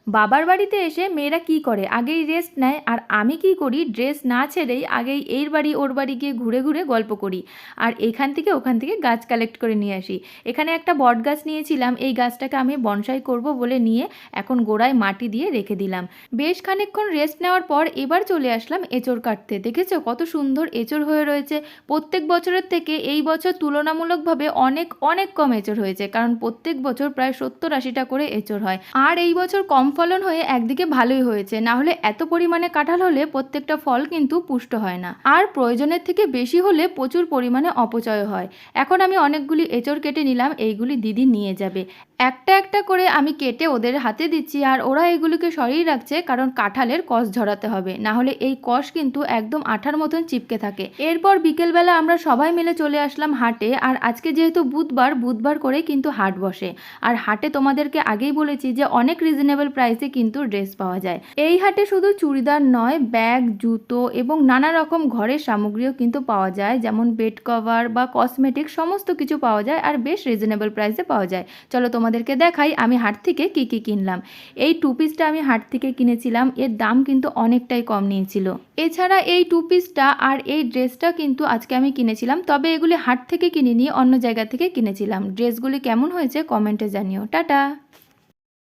বাবার বাড়িতে এসে মেয়েরা কি করে, আগেই রেস্ট নেয়, আর আমি কি করি, ড্রেস না ছেড়েই আগেই এর বাড়ি ওর বাড়ি গিয়ে ঘুরে ঘুরে গল্প করি, আর এখান থেকে ওখান থেকে গাছ কালেক্ট করে নিয়ে আসি। এখানে একটা বট গাছ নিয়েছিলাম, এই গাছটাকে আমি বনসাই করব বলে নিয়ে এখন গোড়ায় মাটি দিয়ে রেখে দিলাম। বেশ খানিকক্ষণ রেস্ট নেওয়ার পর এবার চলে আসলাম এঁচড় কাটতে। দেখেছো কত সুন্দর এঁচড় হয়ে রয়েছে। প্রত্যেক বছরের থেকে এই বছর তুলনামূলকভাবে অনেক অনেক কম এঁচড় হয়েছে, কারণ প্রত্যেক বছর প্রায় 70-80টা করে এঁচড় হয়। আর এই বছর কম ফলন হয়ে একদিকে ভালোই হয়েছে, না হলে এত পরিমাণে কাঁঠাল হলে প্রত্যেকটা ফল কিন্তু পুষ্ট হয় না, আর প্রয়োজনের থেকে বেশি হলে প্রচুর পরিমাণে অপচয় হয়। এখন আমি অনেকগুলি এঁচড় কেটে নিলাম, এইগুলি দিদি নিয়ে যাবে। একটা একটা করে আমি কেটে ওদের হাতে দিচ্ছি, আর ওরা এগুলিকে সরিয়ে রাখছে, কারণ কাঁঠালের কষ ঝরাতে হবে, না হলে এই কষ কিন্তু একদম আঠার মতন চিপকে থাকে। এরপর বিকেলবেলা আমরা সবাই মিলে চলে আসলাম হাটে। আর আজকে যেহেতু বুধবার, বুধবার করে কিন্তু হাট বসে। আর হাটে তোমাদেরকে আগেই বলেছি যে অনেক রিজনেবল প্রাইসে কিন্তু ড্রেস পাওয়া যায়। এই হাটে শুধু চুড়িদার নয়, ব্যাগ, জুতো এবং নানা রকম ঘরের সামগ্রীও কিন্তু পাওয়া যায়, যেমন বেড কভার বা কসমেটিক সমস্ত কিছু পাওয়া যায়, আর বেশ রিজনেবল প্রাইসে পাওয়া যায়। চলো তোমাদেরকে দেখাই আমি হাট থেকে কি কি কিনলাম। এই টু পিসটা আমি হাট থেকে কিনেছিলাম, এর দাম কিন্তু অনেকটাই কম নিয়েছিল। এছাড়া এই টু পিসটা আর এই ড্রেসটা কিন্তু আজকে আমি কিনেছিলাম, তবে এগুলি হাট থেকে কিনিনি, অন্য জায়গা থেকে কিনেছিলাম। ড্রেসগুলি কেমন হয়েছে কমেন্টে জানিও। টাটা।